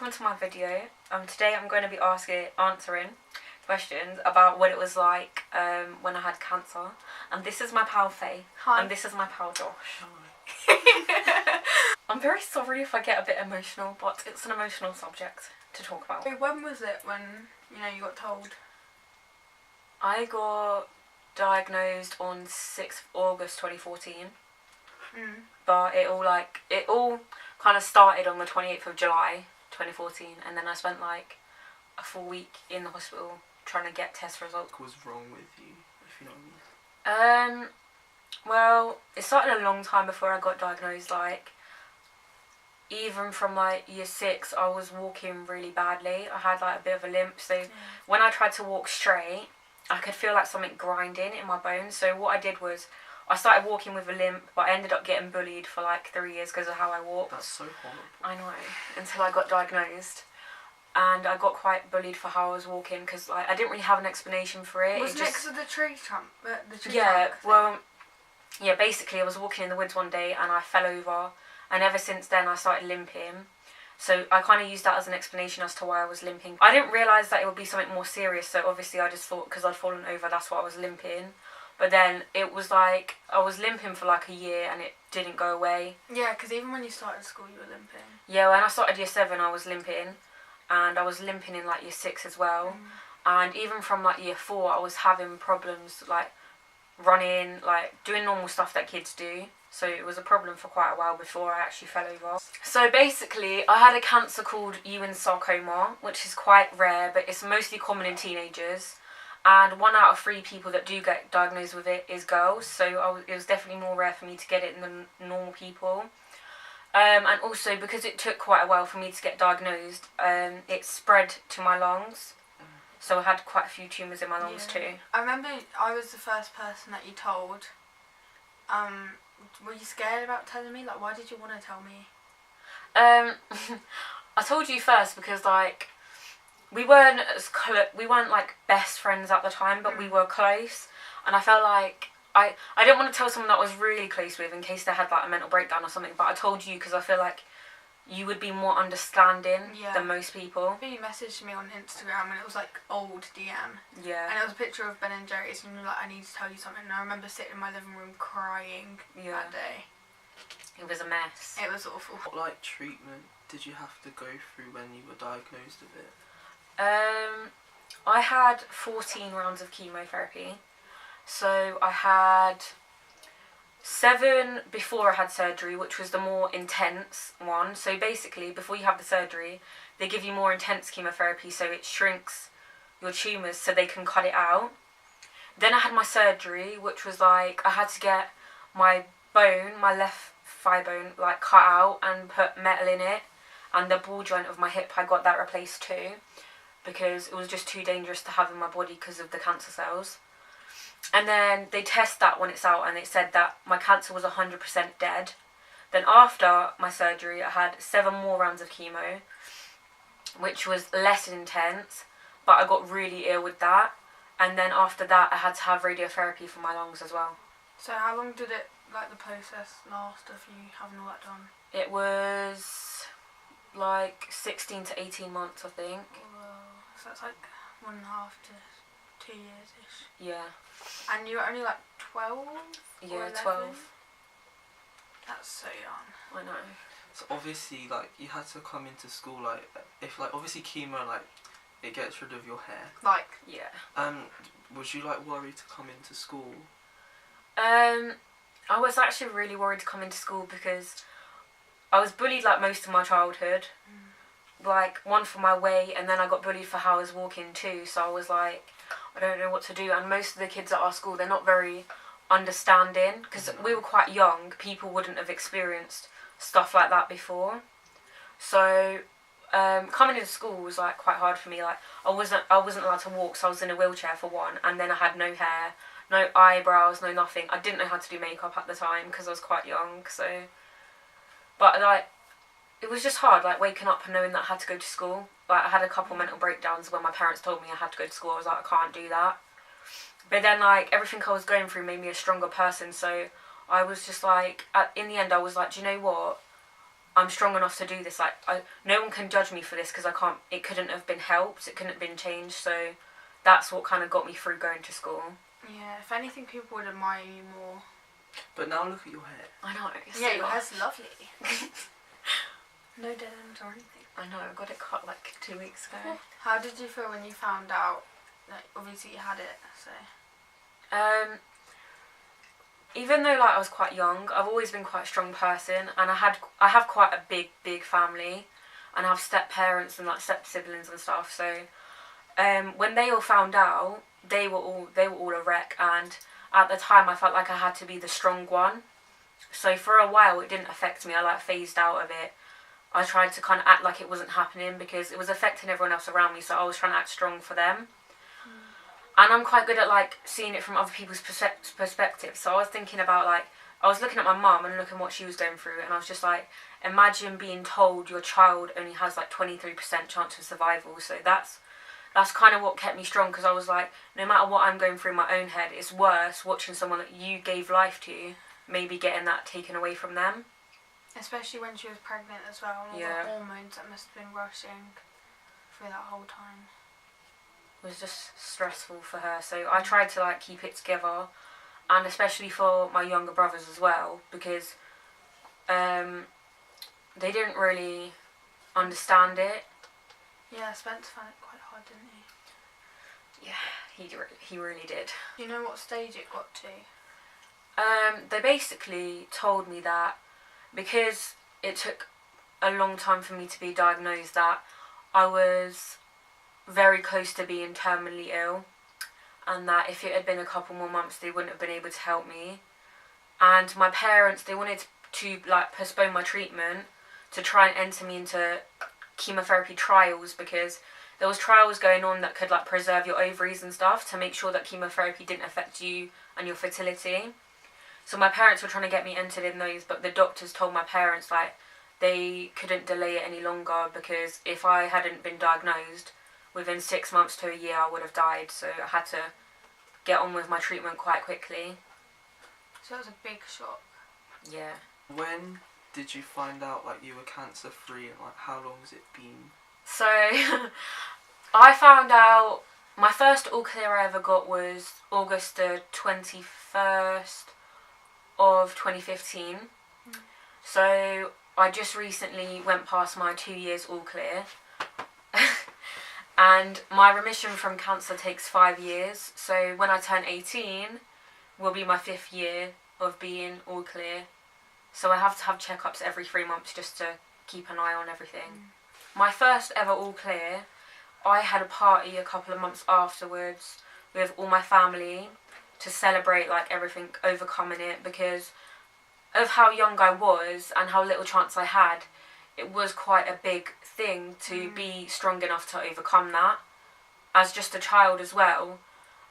welcome to my video. Today I'm going to be answering questions about what it was like when I had cancer. And this is my pal Faye. Hi. And this is my pal Josh. I'm very sorry if I get a bit emotional, but it's an emotional subject to talk about. So when was it when, you got told? I got diagnosed on 6th August 2014. But it all kind of started on the 28th of July 2014, and then I spent like a full week in the hospital trying to get test results. What was wrong with you, if you know what I mean? Well, it started a long time before I got diagnosed. Like, even from like year 6, I was walking really badly. I had like a bit of a limp, so when I tried to walk straight, I could feel like something grinding in my bones. So what I did was, I started walking with a limp, but I ended up getting bullied for like 3 years because of how I walked. That's so horrible. I know, until I got diagnosed. And I got quite bullied for how I was walking because like, I didn't really have an explanation for it. Wasn't it because of the tree trunk? Basically I was walking in the woods one day and I fell over, and ever since then I started limping. So I kind of used that as an explanation as to why I was limping. I didn't realise that it would be something more serious, so obviously I just thought because I'd fallen over that's why I was limping. But then it was like, I was limping for like a year and it didn't go away. Yeah, because even when you started school you were limping. Yeah, when I started year 7 I was limping. And I was limping in like year 6 as well. And even from like year 4 I was having problems like running, like doing normal stuff that kids do. So it was a problem for quite a while before I actually fell over. So basically I had a cancer called Ewings Sarcoma, which is quite rare, but it's mostly common in teenagers. And 1 out of 3 people that do get diagnosed with it is girls, so it was definitely more rare for me to get it than normal people. And also because it took quite a while for me to get diagnosed, it spread to my lungs. So I had quite a few tumours in my lungs too. I remember I was the first person that you told. Were you scared about telling me? Like, why did you want to tell me? I told you first because like, we weren't like best friends at the time, but we were close, and I felt like I didn't want to tell someone that I was really close with in case they had like a mental breakdown or something, but I told you because I feel like you would be more understanding than most people. You messaged me on Instagram and it was like old DM. Yeah. And it was a picture of Ben and Jerry's and you were like, I need to tell you something, and I remember sitting in my living room crying that day. It was a mess. It was awful. What like treatment did you have to go through when you were diagnosed with it? I had 14 rounds of chemotherapy. So I had 7 before I had surgery, which was the more intense one. So basically, before you have the surgery, they give you more intense chemotherapy so it shrinks your tumours so they can cut it out. Then I had my surgery, which was like, I had to get my bone, my left thigh bone, like cut out and put metal in it. And the ball joint of my hip, I got that replaced too, because it was just too dangerous to have in my body because of the cancer cells. And then they test that when it's out and it said that my cancer was 100% dead. Then after my surgery I had 7 more rounds of chemo, which was less intense, but I got really ill with that. And then after that I had to have radiotherapy for my lungs as well. So how long did it, like the process last of you having all that done? It was like 16 to 18 months I think. So that's like 1.5 to 2 years-ish. Yeah. And you were only like 12? Yeah, 12. That's so young. I know. So obviously, like, you had to come into school, like, if, like, obviously chemo, like, it gets rid of your hair. Like, yeah. Was you, like, worried to come into school? I was actually really worried to come into school because I was bullied, like, most of my childhood. Like, one for my weight, and then I got bullied for how I was walking too, so I was like, I don't know what to do. And most of the kids at our school, they're not very understanding, because we were quite young. People wouldn't have experienced stuff like that before. So coming into school was like quite hard for me. Like, I wasn't allowed to walk, so I was in a wheelchair for one, and then I had no hair, no eyebrows, no nothing. I didn't know how to do makeup at the time because I was quite young, so, but like, it was just hard, like, waking up and knowing that I had to go to school. Like, I had a couple mental breakdowns when my parents told me I had to go to school. I was like, I can't do that. But then, like, everything I was going through made me a stronger person. So I was just like, in the end, I was like, do you know what? I'm strong enough to do this. Like, no one can judge me for this because I can't. It couldn't have been helped. It couldn't have been changed. So that's what kind of got me through going to school. Yeah, if anything, people would admire you more. But now look at your hair. I know. Yeah, your hair's lovely. No dead ends or anything. I know. I got it cut like 2 weeks ago. How did you feel when you found out? Like, obviously you had it, so. Even though like I was quite young, I've always been quite a strong person, and I have quite a big family, and I have step parents and like step siblings and stuff. So when they all found out, they were all a wreck, and at the time I felt like I had to be the strong one. So for a while it didn't affect me. I like phased out of it. I tried to kind of act like it wasn't happening because it was affecting everyone else around me, so I was trying to act strong for them. And I'm quite good at like seeing it from other people's perspective. So I was thinking about like, I was looking at my mum and looking what she was going through, and I was just like, imagine being told your child only has like 23% chance of survival. So that's kind of what kept me strong, because I was like, no matter what I'm going through in my own head, it's worse watching someone that you gave life to maybe getting that taken away from them. Especially when she was pregnant as well, and all the hormones that must have been rushing through that whole time. It was just stressful for her, so I tried to like keep it together, and especially for my younger brothers as well, because they didn't really understand it. Yeah, Spencer found it quite hard, didn't he? Yeah, he really did. Do you know what stage it got to? They basically told me that because it took a long time for me to be diagnosed, that I was very close to being terminally ill, and that if it had been a couple more months they wouldn't have been able to help me. And my parents, they wanted to like postpone my treatment to try and enter me into chemotherapy trials, because there was trials going on that could like preserve your ovaries and stuff to make sure that chemotherapy didn't affect you and your fertility. So my parents were trying to get me entered in those, but the doctors told my parents like they couldn't delay it any longer, because if I hadn't been diagnosed, within 6 months to a year I would have died. So I had to get on with my treatment quite quickly. So it was a big shock. Yeah. When did you find out like you were cancer free, and like how long has it been? So I found out, my first all clear I ever got was August the 21st of 2015. So I just recently went past my 2 years all clear. And my remission from cancer takes 5 years. So when I turn 18, will be my 5th year of being all clear. So I have to have checkups every 3 months just to keep an eye on everything. My first ever all clear, I had a party a couple of months afterwards with all my family to celebrate like everything, overcoming it, because of how young I was and how little chance I had. It was quite a big thing to be strong enough to overcome that as just a child as well.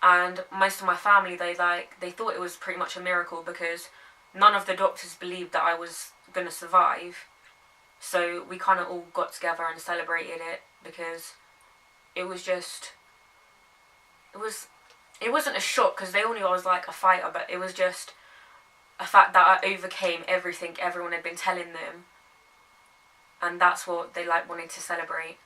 And most of my family, they thought it was pretty much a miracle, because none of the doctors believed that I was going to survive. So we kind of all got together and celebrated it, because it was just, it wasn't a shock because they all knew I was like a fighter, but it was just a fact that I overcame everything everyone had been telling them, and that's what they like wanted to celebrate.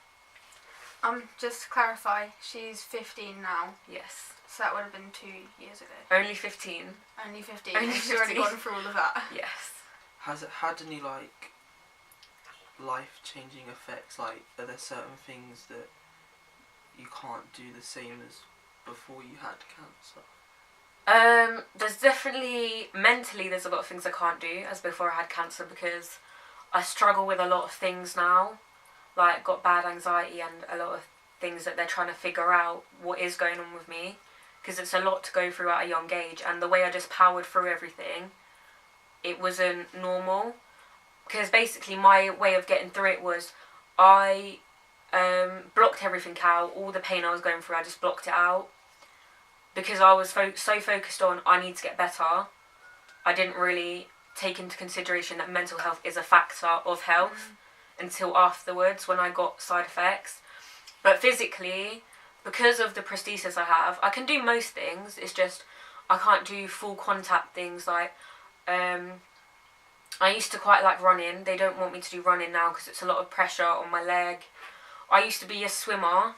Just to clarify, she's 15 now. Yes. So that would have been 2 years ago. Only 15. Only 15. Only She's already 15. gone through all of that. Yes. Has it had any like life-changing effects? Like, are there certain things that you can't do the same as before you had cancer? There's definitely, mentally there's a lot of things I can't do as before I had cancer, because I struggle with a lot of things now. Like, got bad anxiety and a lot of things that they're trying to figure out what is going on with me, because it's a lot to go through at a young age, and the way I just powered through everything, it wasn't normal. Because basically my way of getting through it was I blocked everything out. All the pain I was going through, I just blocked it out, because I was so focused on I need to get better. I didn't really take into consideration that mental health is a factor of health until afterwards, when I got side effects. But physically, because of the prosthesis I have, I can do most things. It's just I can't do full contact things. Like I I used to quite like running. They don't want me to do running now because it's a lot of pressure on my leg. I used to be a swimmer,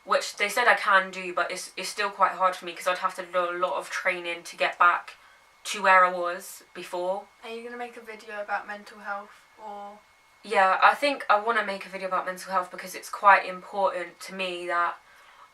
which they said I can do, but it's still quite hard for me because I'd have to do a lot of training to get back to where I was before. Are you going to make a video about mental health or...? Yeah, I think I want to make a video about mental health because it's quite important to me that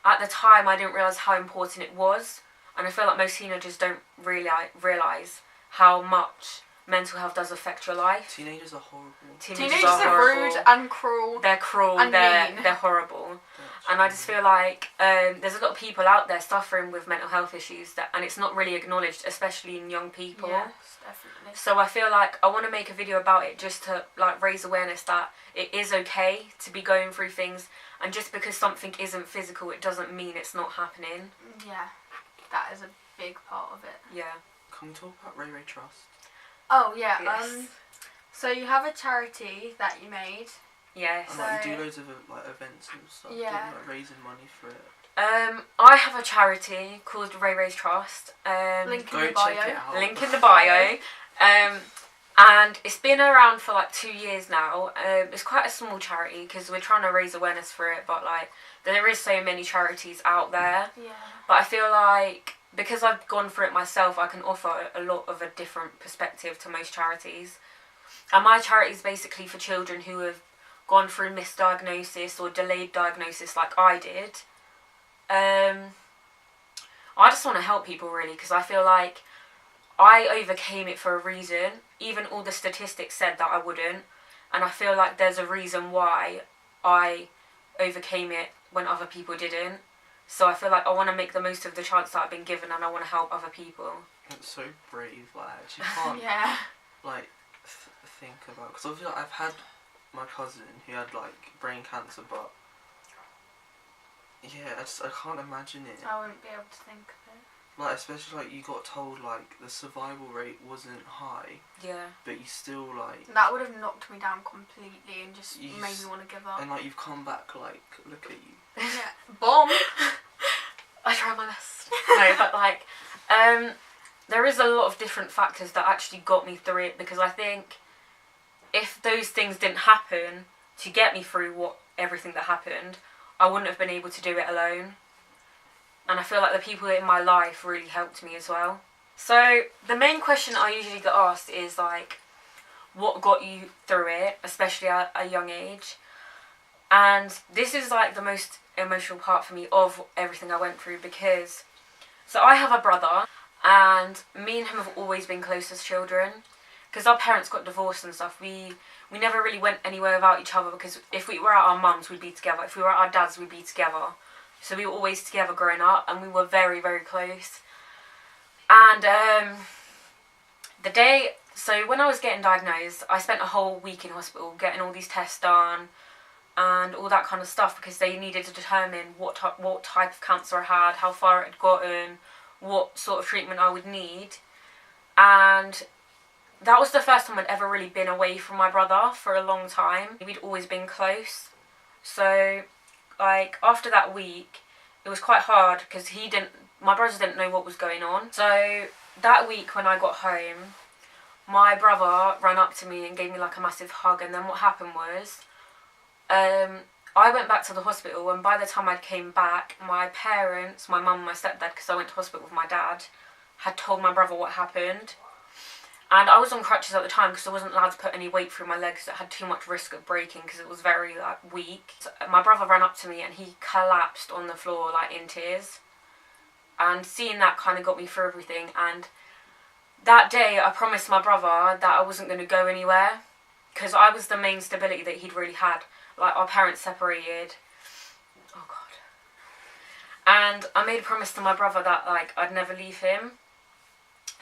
at the time I didn't realise how important it was, and I feel like most teenagers don't really realise how much mental health does affect your life. Teenagers are horrible. Teenagers are rude and cruel. They're cruel, and they're horrible. And I just feel like there's a lot of people out there suffering with mental health issues and it's not really acknowledged, especially in young people. Yes, definitely. So I feel like I want to make a video about it just to like raise awareness that it is okay to be going through things, and just because something isn't physical, it doesn't mean it's not happening. Yeah, that is a big part of it. Yeah. Can we talk about Ray Ray Trust? Oh yeah. Yes. So you have a charity that you made. Yes. And like, you do loads of like events and stuff. Yeah. Don't you, like raising money for it. I have a charity called Ray Ray's Trust. Link in Go the bio. check it out. Link in the bio. And it's been around for like 2 years now. It's quite a small charity because we're trying to raise awareness for it, but like there is so many charities out there. Yeah. But I feel like because I've gone through it myself, I can offer a lot of a different perspective to most charities. And my charity is basically for children who have gone through misdiagnosis or delayed diagnosis like I did. I just want to help people really because I feel like I overcame it for a reason. Even all the statistics said that I wouldn't. And I feel like there's a reason why I overcame it when other people didn't. So I feel like I want to make the most of the chance that I've been given, and I want to help other people. It's so brave. Like, I actually can't Yeah. like think about, because obviously like, I've had my cousin who had like brain cancer, but yeah, I can't imagine it. I wouldn't be able to think of it. Like, especially like you got told like the survival rate wasn't high, Yeah. but you still like. That would have knocked me down completely and just You made me want to give up. And like you've come back, like look at you. Yeah. Bomb. I try my best. No, but like, there is a lot of different factors that actually got me through it, because I think if those things didn't happen to get me through everything that happened, I wouldn't have been able to do it alone. And I feel like the people in my life really helped me as well. So the main question I usually get asked is like, what got you through it, especially at a young age? And this is like the most emotional part for me of everything I went through, because so I have a brother, and me and him have always been close as children, because our parents got divorced and stuff. We never really went anywhere without each other, because if we were at our mum's, we'd be together. If we were at our dad's, we'd be together. So we were always together growing up, and we were very, very close. And so when I was getting diagnosed, I spent a whole week in hospital getting all these tests done and all that kind of stuff, because they needed to determine what type of cancer I had, how far it had gotten, what sort of treatment I would need. And that was the first time I'd ever really been away from my brother for a long time. We'd always been close. So like after that week, it was quite hard because my brothers didn't know what was going on. So that week when I got home, my brother ran up to me and gave me like a massive hug, and then what happened was I went back to the hospital, and by the time I came back, my parents, my mum and my stepdad, because I went to hospital with my dad, had told my brother what happened. And I was on crutches at the time because I wasn't allowed to put any weight through my legs. It had too much risk of breaking because it was very like weak. So my brother ran up to me and he collapsed on the floor like in tears. And seeing that kind of got me through everything. And that day I promised my brother that I wasn't going to go anywhere, because I was the main stability that he'd really had. Like our parents separated. Oh God. And I made a promise to my brother that like I'd never leave him.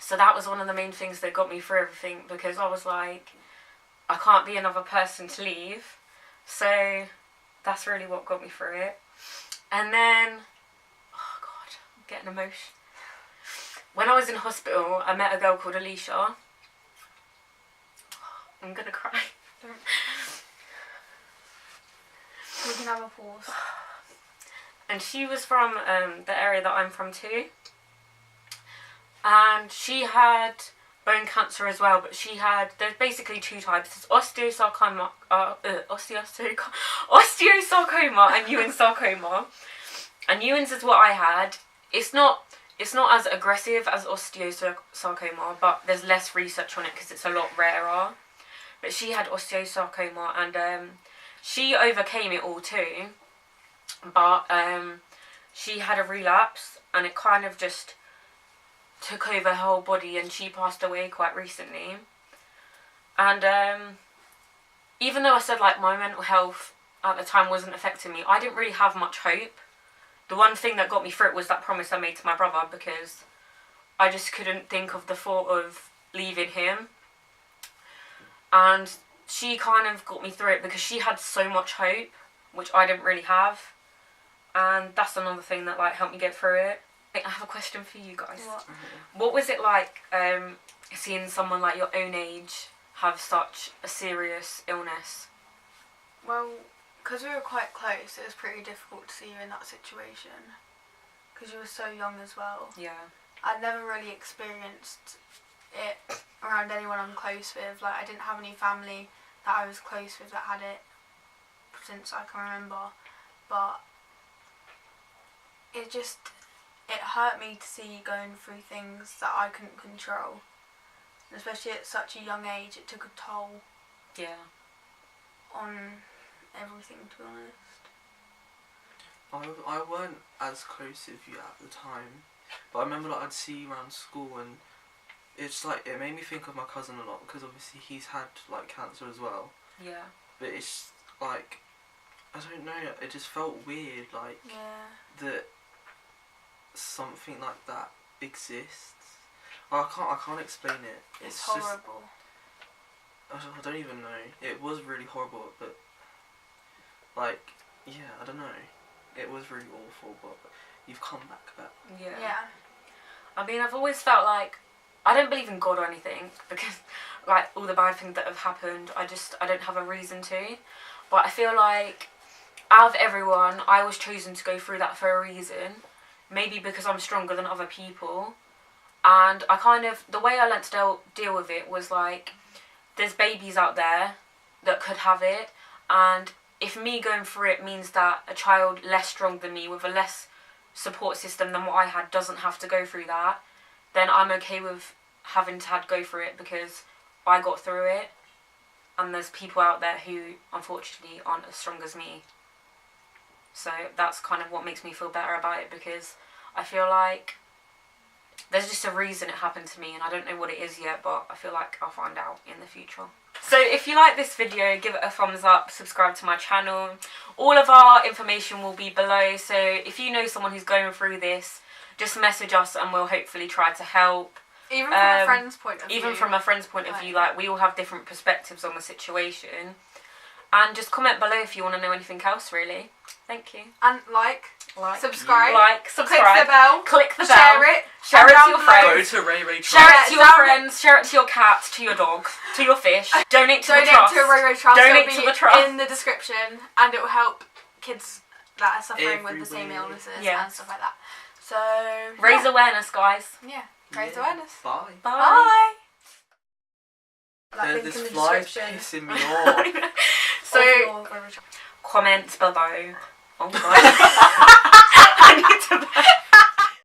So that was one of the main things that got me through everything, because I was like, I can't be another person to leave. So that's really what got me through it. And then, oh God, I'm getting emotional. When I was in hospital, I met a girl called Alicia. I'm gonna cry. We can have a pause. And she was from the area that I'm from too. And she had bone cancer as well, but there's basically two types. There's osteosarcoma and Ewing sarcoma. And Ewing's is what I had. It's not as aggressive as osteosarcoma, but there's less research on it because it's a lot rarer. But she had osteosarcoma, and she overcame it all too. But she had a relapse, and it kind of just took over her whole body, and she passed away quite recently. And even though I said like my mental health at the time wasn't affecting me, I didn't really have much hope. The one thing that got me through it was that promise I made to my brother, because I just couldn't think of the thought of leaving him. And she kind of got me through it because she had so much hope, which I didn't really have. And that's another thing that like helped me get through it. I have a question for you guys. What was it like seeing someone like your own age have such a serious illness? Well, because we were quite close, it was pretty difficult to see you in that situation. Because you were so young as well. Yeah. I'd never really experienced it around anyone I'm close with. Like, I didn't have any family that I was close with that had it since I can remember. But it hurt me to see you going through things that I couldn't control. And especially at such a young age, it took a toll. Yeah. On everything, to be honest. I weren't as close with you at the time, but I remember like I'd see you around school, and it's like it made me think of my cousin a lot, because obviously he's had like cancer as well. Yeah. But it's like, I don't know, it just felt weird, like that something like that exists. I can't explain it. It's horrible. I don't even know. It was really horrible, but like, yeah, I don't know. It was really awful, but you've come back better. Yeah. I mean, I've always felt like I don't believe in God or anything, because like all the bad things that have happened, I don't have a reason to. But I feel like out of everyone, I was chosen to go through that for a reason. Maybe because I'm stronger than other people. And the way I learnt to deal with it was like, there's babies out there that could have it, and if me going through it means that a child less strong than me with a less support system than what I had doesn't have to go through that, then I'm okay with having to go through it, because I got through it, and there's people out there who unfortunately aren't as strong as me. So that's kind of what makes me feel better about it, because I feel like there's just a reason it happened to me, and I don't know what it is yet, but I feel like I'll find out in the future. So if you like this video, give it a thumbs up, subscribe to my channel. All of our information will be below, so if you know someone who's going through this, just message us and we'll hopefully try to help. Even from a friend's point of view. Even from a friend's point of view, like, we all have different perspectives on the situation. And just comment below if you want to know anything else, really. Thank you. And subscribe. Subscribe. Click the bell. Click the bell. Share it. Share it to your friends. Go to Ray Ray Share Trust. it to your friends. Share it to your cats, to your dog, to your fish. Donate to the trust. Donate to Ray Ray Trust. Donate to the trust. In the description, and it will help kids that are suffering with the same Everywhere. illnesses and stuff like that. So raise awareness, guys. Yeah, raise awareness. Bye. Bye. Like, This link in the fly's description. pissing me off. So Of your- comments below. Oh my god. I need to.